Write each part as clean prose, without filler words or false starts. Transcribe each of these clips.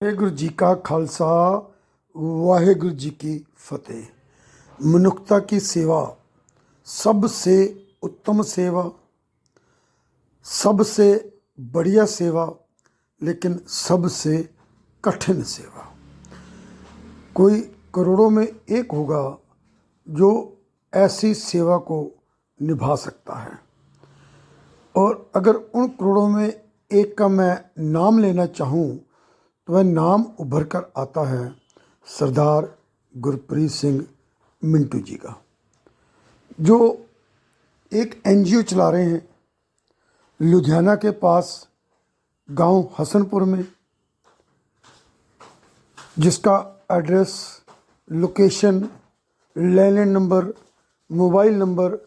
ਵਾਹਿਗੁਰੂ ਜੀ ਕਾ ਖਾਲਸਾ वाहिगुरु जी की फतेह। मनुष्यता की सेवा सबसे उत्तम सेवा, सबसे बढ़िया सेवा, लेकिन सबसे कठिन सेवा। कोई करोड़ों में एक होगा जो ऐसी सेवा को निभा सकता है, और अगर उन करोड़ों में एक का मैं नाम लेना चाहूँ तो वह नाम उभर कर आता है सरदार गुरप्रीत सिंह मिंटू जी का, जो एक एनजीओ चला रहे हैं लुधियाना के पास गांव हसनपुर में, जिसका address, location, landline number, mobile number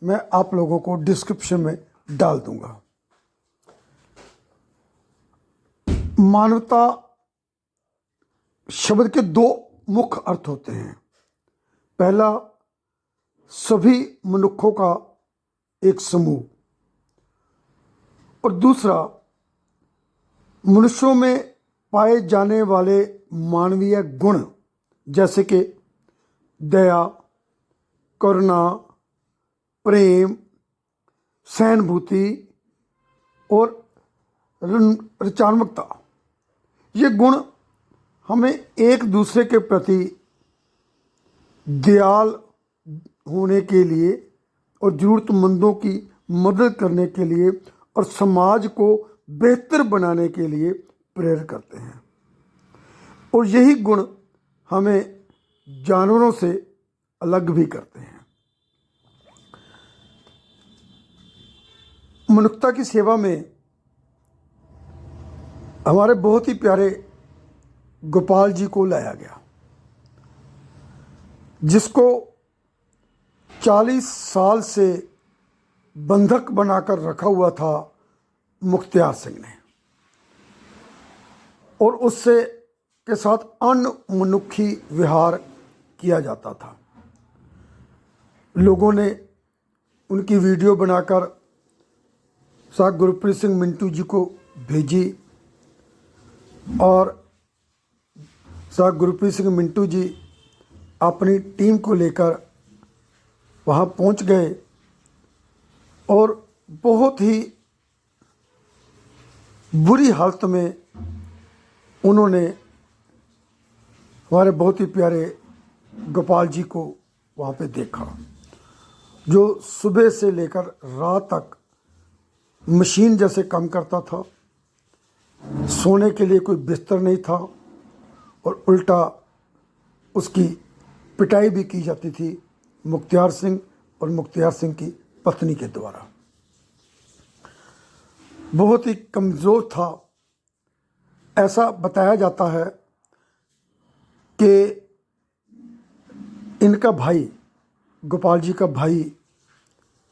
मैं आप लोगों को डिस्क्रिप्शन में डाल दूंगा। मानवता शब्द के दो मुख्य अर्थ होते हैं। पहला, सभी मनुष्यों का एक समूह, और दूसरा, मनुष्यों में पाए जाने वाले मानवीय गुण, जैसे कि दया, करुणा, प्रेम, सहानुभूति और रचनात्मकता। ये गुण हमें एक दूसरे के प्रति दयाल होने के लिए और ज़रूरतमंदों की मदद करने के लिए और समाज को बेहतर बनाने के लिए प्रेरित करते हैं, और यही गुण हमें जानवरों से अलग भी करते हैं। मनुष्यता की सेवा में हमारे बहुत ही प्यारे गोपाल जी को लाया गया, जिसको 40 साल से बंधक बनाकर रखा हुआ था मुख्तियार सिंह ने, और उससे के साथ अनमनुष्य व्यवहार किया जाता था। लोगों ने उनकी वीडियो बनाकर साहब गुरप्रीत सिंह मिंटू जी को भेजी, और साहब गुरप्रीत सिंह मिंटू जी अपनी टीम को लेकर वहाँ पहुँच गए, और बहुत ही बुरी हालत में उन्होंने हमारे बहुत ही प्यारे गोपाल जी को वहाँ पे देखा, जो सुबह से लेकर रात तक मशीन जैसे काम करता था। सोने के लिए कोई बिस्तर नहीं था, और उल्टा उसकी पिटाई भी की जाती थी मुख्तियार सिंह और मुख्तियार सिंह की पत्नी के द्वारा। बहुत ही कमज़ोर था। ऐसा बताया जाता है कि इनका भाई, गोपाल जी का भाई,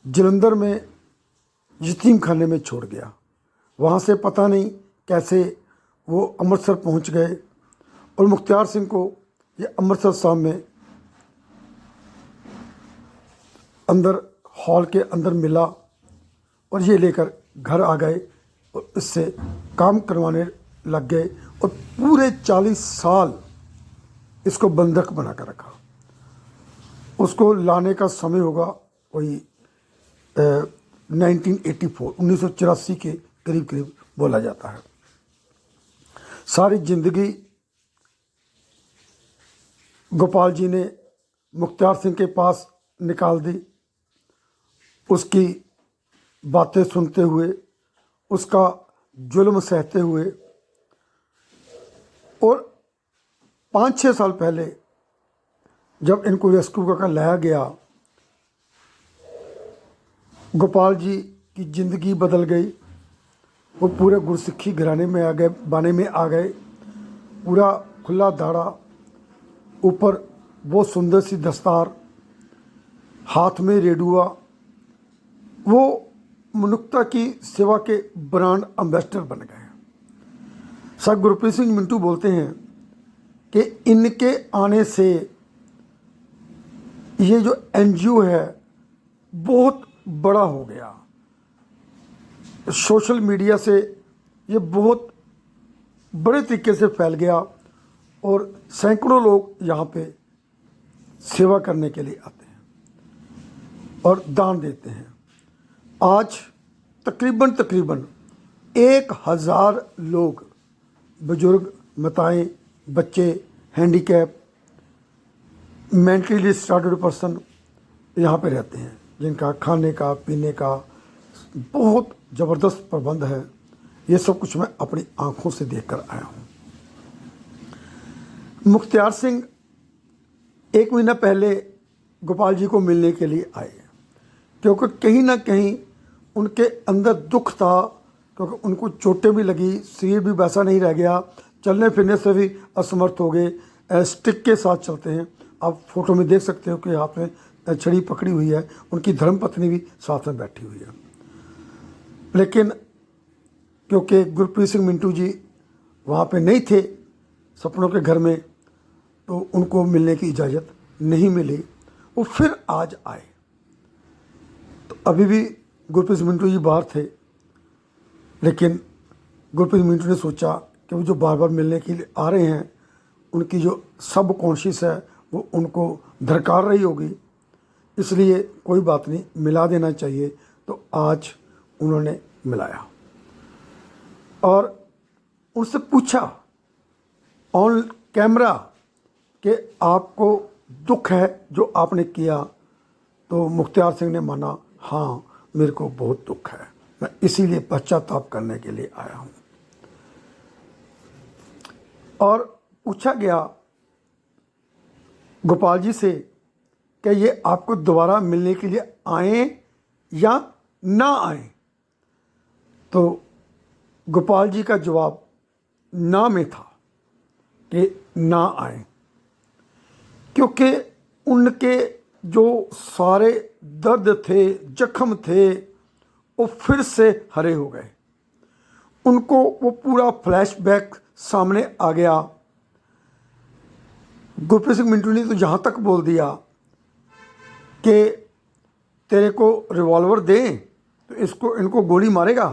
जलंधर में यतीम खाने में छोड़ गया। वहाँ से पता नहीं कैसे वो अमृतसर पहुँच गए, और मुख्तियार सिंह को ये अमृतसर साहब में अंदर हॉल के अंदर मिला, और ये लेकर घर आ गए और इससे काम करवाने लग गए, और पूरे 40 साल इसको बंधक बना कर रखा। उसको लाने का समय होगा वही 1984 के करीब करीब बोला जाता है। सारी ज़िंदगी गोपाल जी ने मुख्तियार सिंह के पास निकाल दी, उसकी बातें सुनते हुए, उसका जुल्म सहते हुए। और 5-6 साल पहले जब इनको रेस्क्यू कर लाया गया, गोपाल जी की ज़िंदगी बदल गई। वो पूरे गुरसिक्खी घराने में आ गए, बाने में आ गए, पूरा खुला दाढ़ा, ऊपर वो सुंदर सी दस्तार, हाथ में रेडुआ। वो मनुष्यता की सेवा के ब्रांड एम्बेसडर बन गए। सर गुरप्रीत सिंह मिंटू बोलते हैं कि इनके आने से ये जो एनजीओ है बहुत बड़ा हो गया। सोशल मीडिया से ये बहुत बड़े तरीके से फैल गया और सैकड़ों लोग यहाँ पे सेवा करने के लिए आते हैं और दान देते हैं। आज तकरीबन 1000 लोग, बुजुर्ग, माताएं, बच्चे, हैंडीकैप, मेंटली रिटार्डेड पर्सन यहाँ पे रहते हैं, जिनका खाने का पीने का बहुत ज़बरदस्त प्रबंध है। ये सब कुछ मैं अपनी आंखों से देखकर आया हूँ। मुख्तियार सिंह 1 महीना पहले गोपाल जी को मिलने के लिए आए, क्योंकि कहीं ना कहीं उनके अंदर दुख था, क्योंकि उनको चोटें भी लगी, शरीर भी वैसा नहीं रह गया, चलने फिरने से भी असमर्थ हो गए, स्टिक के साथ चलते हैं। आप फोटो में देख सकते हो कि हाथ में छड़ी पकड़ी हुई है, उनकी धर्मपत्नी भी साथ में बैठी हुई है। लेकिन क्योंकि गुरप्रीत सिंह मिंटू जी वहाँ पे नहीं थे सपनों के घर में, तो उनको मिलने की इजाज़त नहीं मिली। वो फिर आज आए, तो अभी भी गुरप्रीत सिंह मिंटू जी बाहर थे, लेकिन गुरप्रीत मिंटू ने सोचा कि वो जो बार बार मिलने के लिए आ रहे हैं, उनकी जो सब कॉन्शियस है वो उनको धरकार रही होगी, इसलिए कोई बात नहीं, मिला देना चाहिए। तो आज उन्होंने मिलाया और उनसे पूछा ऑन कैमरा कि आपको दुख है जो आपने किया। तो मुख्तियार सिंह ने माना, हाँ मेरे को बहुत दुख है, मैं इसीलिए पश्चाताप करने के लिए आया हूँ। और पूछा गया गोपाल जी से कि ये आपको दोबारा मिलने के लिए आए या ना आए। तो गोपाल जी का जवाब ना में था कि ना आए, क्योंकि उनके जो सारे दर्द थे, जख्म थे, वो फिर से हरे हो गए। उनको वो पूरा फ्लैशबैक सामने आ गया। गुरप्रीत सिंह मिंटू ने तो यहाँ तक बोल दिया कि तेरे को रिवॉल्वर दें तो इनको गोली मारेगा।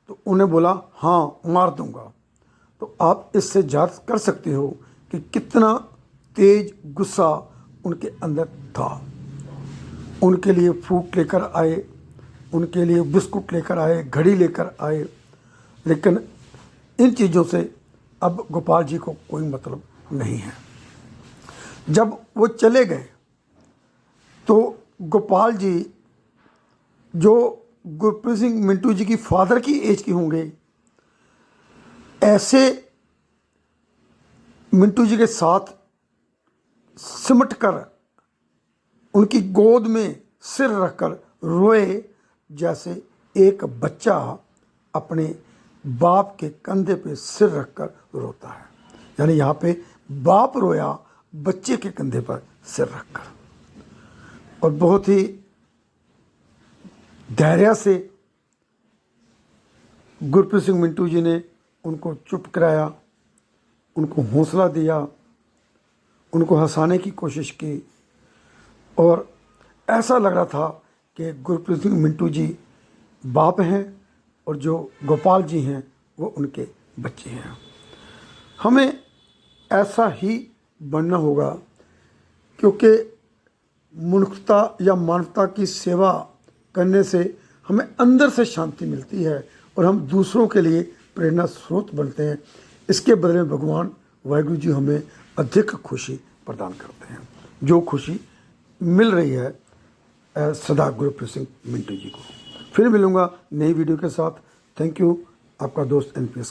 तो उन्हें बोला, हाँ मार दूंगा। तो आप इससे जांच कर सकते हो कि कितना तेज गुस्सा उनके अंदर था। उनके लिए फ्रूट लेकर आए, उनके लिए बिस्कुट लेकर आए, घड़ी लेकर आए, लेकिन इन चीज़ों से अब गोपाल जी को कोई मतलब नहीं है। जब वो चले गए तो गोपाल जी, जो गुरप्रीत सिंह मिंटू जी की फादर की एज के होंगे, ऐसे मिंटू जी के साथ सिमट कर उनकी गोद में सिर रखकर रोए, जैसे एक बच्चा अपने बाप के कंधे पे सिर रखकर रोता है। यानी यहाँ पे बाप रोया बच्चे के कंधे पर सिर रखकर, और बहुत ही धैर्य से गुरप्रीत सिंह मिंटू जी ने उनको चुप कराया, उनको हौसला दिया, उनको हंसाने की कोशिश की। और ऐसा लग रहा था कि गुरप्रीत सिंह मिंटू जी बाप हैं और जो गोपाल जी हैं वो उनके बच्चे हैं। हमें ऐसा ही बनना होगा, क्योंकि मनुष्यता या मानवता की सेवा करने से हमें अंदर से शांति मिलती है और हम दूसरों के लिए प्रेरणा स्रोत बनते हैं। इसके बदले में भगवान वाहिगुरु जी हमें अधिक खुशी प्रदान करते हैं, जो खुशी मिल रही है सदा गुरप्रीत सिंह मिंटू जी को। फिर मिलूँगा नई वीडियो के साथ। Thank you. आपका दोस्त NPS।